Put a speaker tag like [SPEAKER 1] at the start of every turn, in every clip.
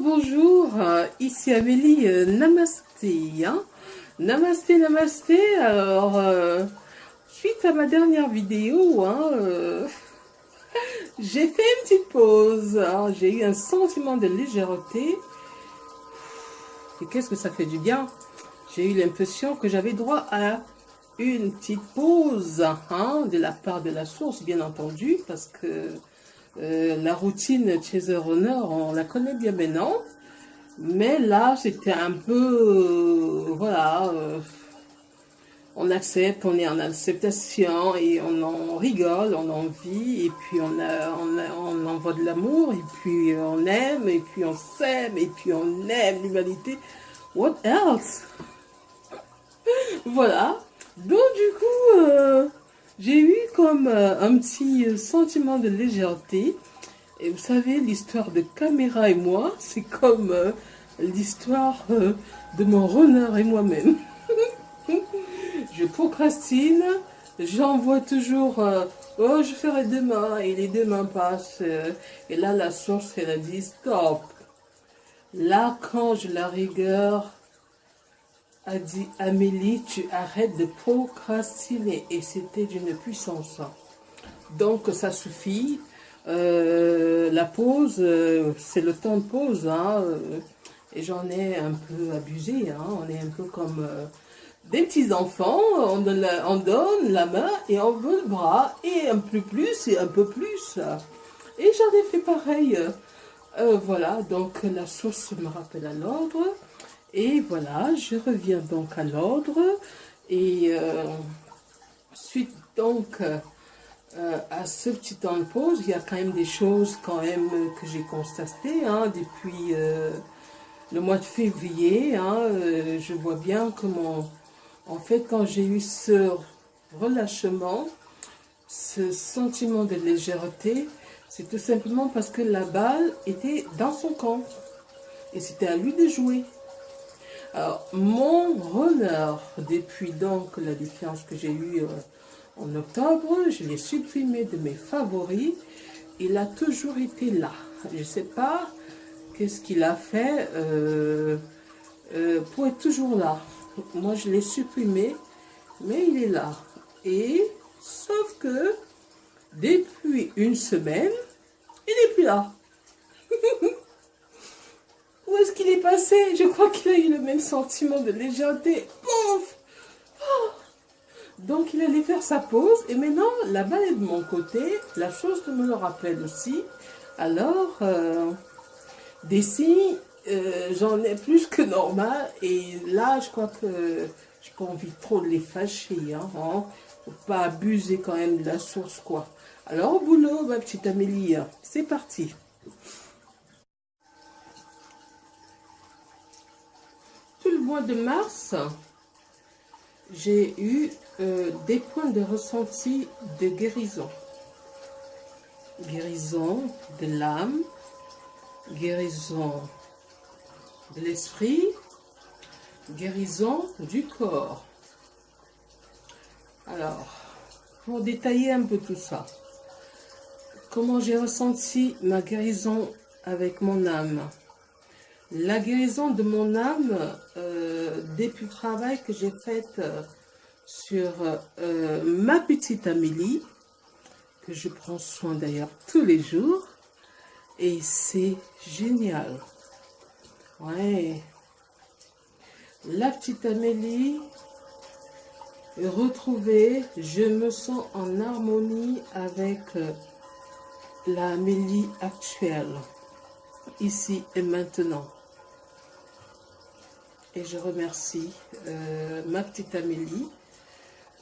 [SPEAKER 1] Bonjour, ici Amélie, namasté, hein. Namasté, namasté. Alors, suite à ma dernière vidéo, hein, j'ai fait une petite pause, hein. J'ai eu un sentiment de légèreté, et qu'est-ce que ça fait du bien. J'ai eu l'impression que j'avais droit à une petite pause, hein, de la part de la source, bien entendu, parce que la routine Chaser Runner, on la connaît bien maintenant. Mais là, c'était un peu, voilà, on accepte, on est en acceptation et on en rigole, on en vit, et puis on envoie de l'amour, et puis on aime, et puis on s'aime, et puis on aime l'humanité. What else? Voilà. Donc du coup, j'ai eu comme un petit sentiment de légèreté. Et vous savez, l'histoire de Caméra et moi, c'est comme l'histoire de mon runner et moi-même. Je procrastine, j'envoie toujours oh, je ferai demain, et les demain passent. Et là, la source, elle a dit stop. L'archange de la rigueur a dit Amélie, tu arrêtes de procrastiner. Et c'était d'une puissance. Donc, ça suffit. La pause, c'est le temps de pause, hein, et j'en ai un peu abusé, hein, on est un peu comme des petits enfants, on donne la main et on veut le bras, et un peu plus et un peu plus, et j'en ai fait pareil. Voilà, donc la source me rappelle à l'ordre, et voilà, je reviens donc à l'ordre, et suite donc à ce petit temps de pause, il y a quand même des choses quand même que j'ai constatées, hein, depuis le mois de février, hein, je vois bien comment, en fait, quand j'ai eu ce relâchement, ce sentiment de légèreté, c'est tout simplement parce que la balle était dans son camp et c'était à lui de jouer. Alors, mon runner, depuis donc la défiance que j'ai eue en octobre, je l'ai supprimé de mes favoris. Il a toujours été là. Je ne sais pas qu'est-ce qu'il a fait pour être toujours là. Moi, je l'ai supprimé, mais il est là. Et sauf que depuis une semaine, il n'est plus là. Où est-ce qu'il est passé? Je crois qu'il a eu le même sentiment de légèreté. Ouf! Donc il allait faire sa pause et maintenant la balle est de mon côté, la chose me le rappelle aussi. Alors des signes, j'en ai plus que normal, et là je crois que je n'ai pas envie trop de les fâcher, hein, hein. Faut pas abuser quand même de la source, quoi. Alors au boulot, ma petite Amélie, c'est parti. Tout le mois de mars, j'ai eu des points de ressenti de guérison. Guérison de l'âme, guérison de l'esprit, guérison du corps. Alors, pour détailler un peu tout ça, comment j'ai ressenti ma guérison avec mon âme. La guérison de mon âme, depuis le travail que j'ai fait sur ma petite Amélie, que je prends soin d'ailleurs tous les jours, et c'est génial. Ouais. La petite Amélie retrouvée, je me sens en harmonie avec la Amélie actuelle, ici et maintenant. Et je remercie ma petite Amélie.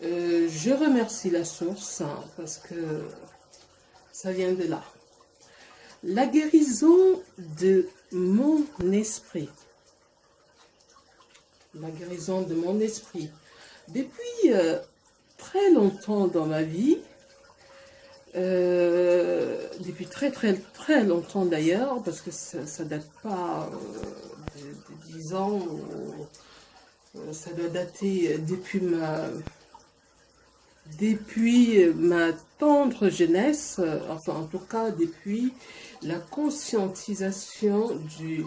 [SPEAKER 1] Je remercie la source, hein, parce que ça vient de là. La guérison de mon esprit. La guérison de mon esprit. Depuis très longtemps dans ma vie, depuis très longtemps d'ailleurs, parce que ça date pas de 10 ans, ça doit dater depuis ma tendre jeunesse, enfin en tout cas depuis la conscientisation du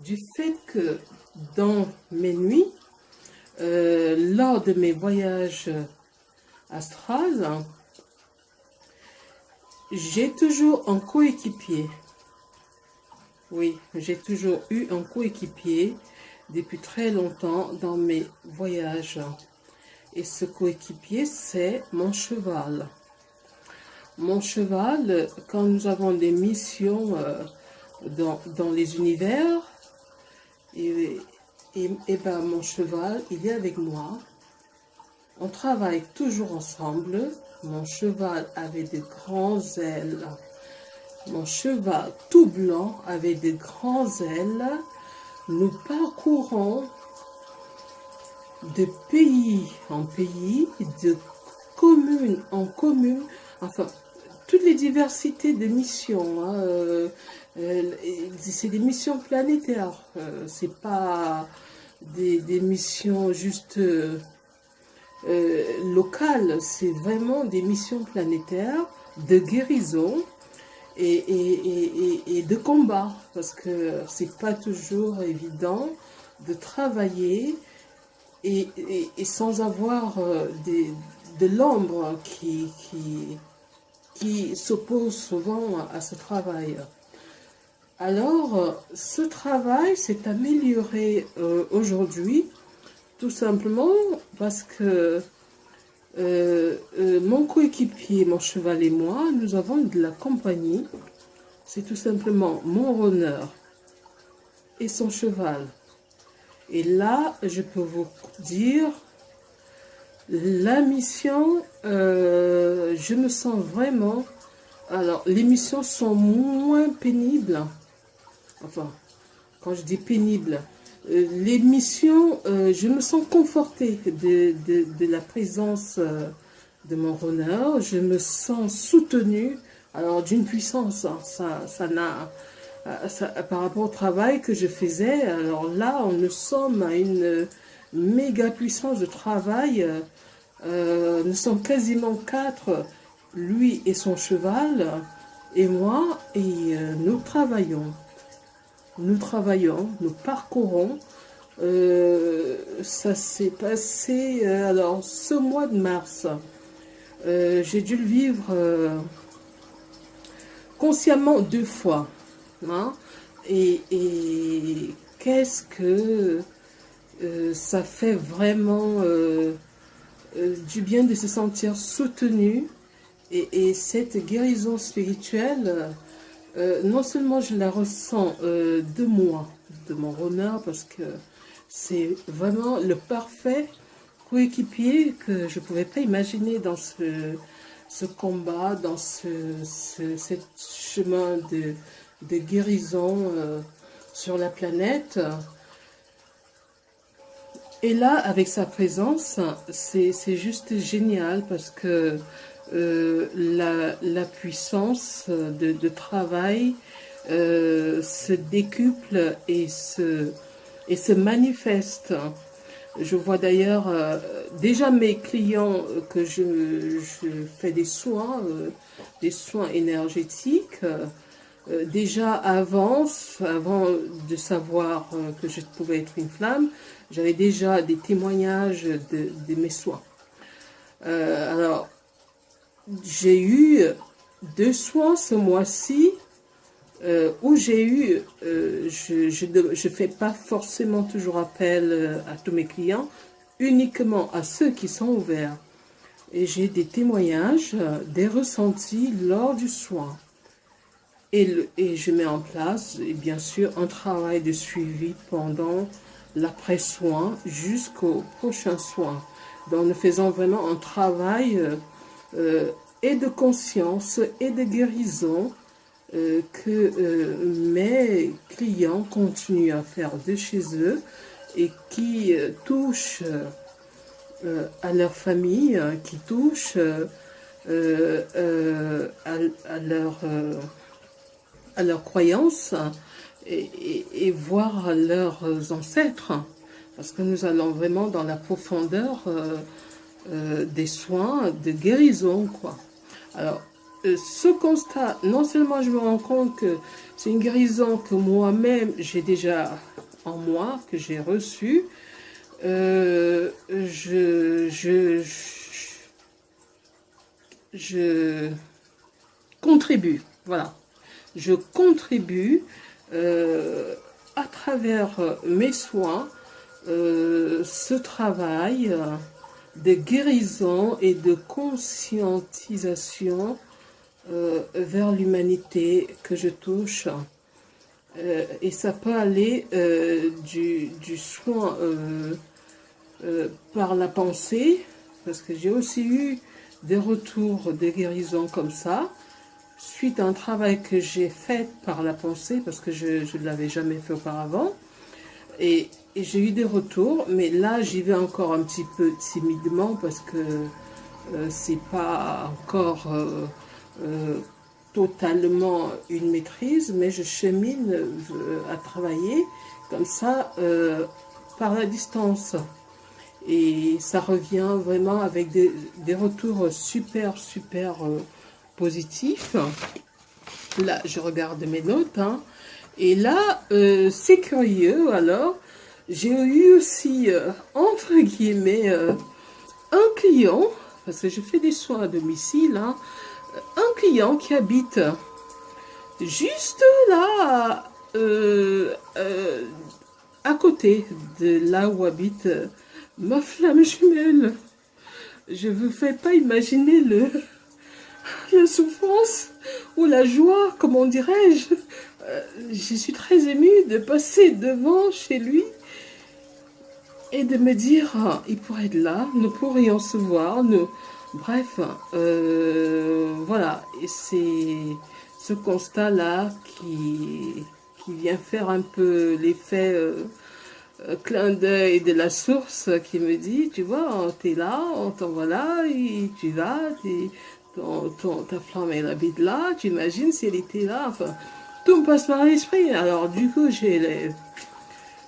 [SPEAKER 1] du fait que dans mes nuits, lors de mes voyages astrales, j'ai toujours un coéquipier. Oui, j'ai toujours eu un coéquipier depuis très longtemps dans mes voyages. Et ce coéquipier, c'est mon cheval. Mon cheval, quand nous avons des missions dans les univers, et ben mon cheval, il est avec moi. On travaille toujours ensemble. Mon cheval avait de grands ailes. Mon cheval tout blanc avait de grands ailes. Nous parcourons de pays en pays, de commune en commune, enfin, toutes les diversités de missions. C'est des missions planétaires. C'est pas des missions juste locales. C'est vraiment des missions planétaires de guérison et de combat. Parce que c'est pas toujours évident de travailler et sans avoir de l'ombre qui s'oppose souvent à ce travail. Alors, ce travail s'est amélioré aujourd'hui, tout simplement parce que mon coéquipier, mon cheval et moi, nous avons de la compagnie. C'est tout simplement mon runner et son cheval. Et là, je peux vous dire, la mission, je me sens vraiment... Alors, les missions sont moins pénibles. Enfin, quand je dis pénibles, les missions, je me sens confortée de la présence de mon runner. Je me sens soutenue, alors d'une puissance, hein, ça n'a... par rapport au travail que je faisais, alors là, nous sommes à une méga puissance de travail. Nous sommes quasiment 4, lui et son cheval, et moi, et nous travaillons. Nous travaillons, nous parcourons. Ça s'est passé, alors, ce mois de mars. J'ai dû le vivre consciemment 2 fois. Hein? Et qu'est-ce que ça fait vraiment du bien de se sentir soutenu et cette guérison spirituelle, non seulement je la ressens de moi, de mon runner, parce que c'est vraiment le parfait coéquipier que je ne pouvais pas imaginer dans ce combat, dans ce chemin de guérison sur la planète. Et là, avec sa présence, c'est juste génial parce que la puissance de travail se décuple et se manifeste. Je vois d'ailleurs déjà mes clients que je fais des soins énergétiques. Déjà avant de savoir que je pouvais être une flamme, j'avais déjà des témoignages de mes soins. Alors, j'ai eu 2 soins ce mois-ci où j'ai eu, je fais pas forcément toujours appel à tous mes clients, uniquement à ceux qui sont ouverts. Et j'ai des témoignages, des ressentis lors du soin. Et je mets en place, et bien sûr, un travail de suivi pendant l'après-soin jusqu'au prochain soin. Donc, nous faisons vraiment un travail et de conscience et de guérison que mes clients continuent à faire de chez eux et qui touchent à leur famille, qui touchent à leurs croyances et voir leurs ancêtres, parce que nous allons vraiment dans la profondeur des soins de guérison, quoi. Alors, ce constat, non seulement je me rends compte que c'est une guérison que moi-même j'ai déjà en moi, que j'ai reçue, je contribue, voilà. Je contribue à travers mes soins, ce travail de guérison et de conscientisation vers l'humanité que je touche. Et ça peut aller du soin par la pensée, parce que j'ai aussi eu des retours de guérison comme ça, suite à un travail que j'ai fait par la pensée, parce que je ne l'avais jamais fait auparavant. Et j'ai eu des retours, mais là j'y vais encore un petit peu timidement parce que c'est pas encore totalement une maîtrise, mais je chemine à travailler comme ça par la distance. Et ça revient vraiment avec des retours super positifs. Là, je regarde mes notes, hein. Et là, c'est curieux, alors, j'ai eu aussi, entre guillemets, un client, parce que je fais des soins à domicile, hein, un client qui habite juste là, à côté de là où habite ma flamme jumelle. Je ne vous fais pas imaginer la souffrance ou la joie, comment dirais-je. Je suis très émue de passer devant chez lui et de me dire, ah, il pourrait être là, nous pourrions se voir, bref, voilà, et c'est ce constat-là qui vient faire un peu l'effet clin d'œil de la source qui me dit, tu vois, t'es là, on t'envoie là, et tu vas, ta flamme elle habite là, tu imagines si elle était là, enfin, tout me passe par l'esprit. Alors du coup j'ai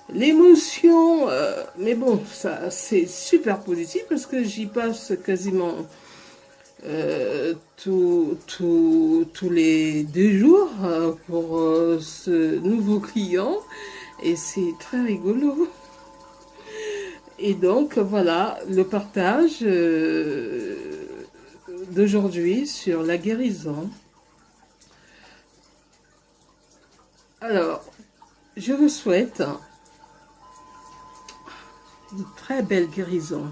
[SPEAKER 1] l'émotion, mais bon, ça c'est super positif parce que j'y passe quasiment tous les 2 jours pour ce nouveau client et c'est très rigolo. Et donc voilà le partage d'aujourd'hui sur la guérison. Alors, je vous souhaite une très belle guérison.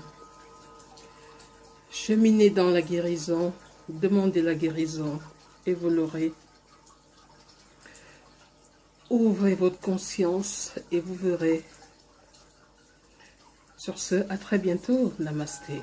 [SPEAKER 1] Cheminez dans la guérison, demandez la guérison et vous l'aurez. Ouvrez votre conscience et vous verrez. Sur ce, à très bientôt. Namasté.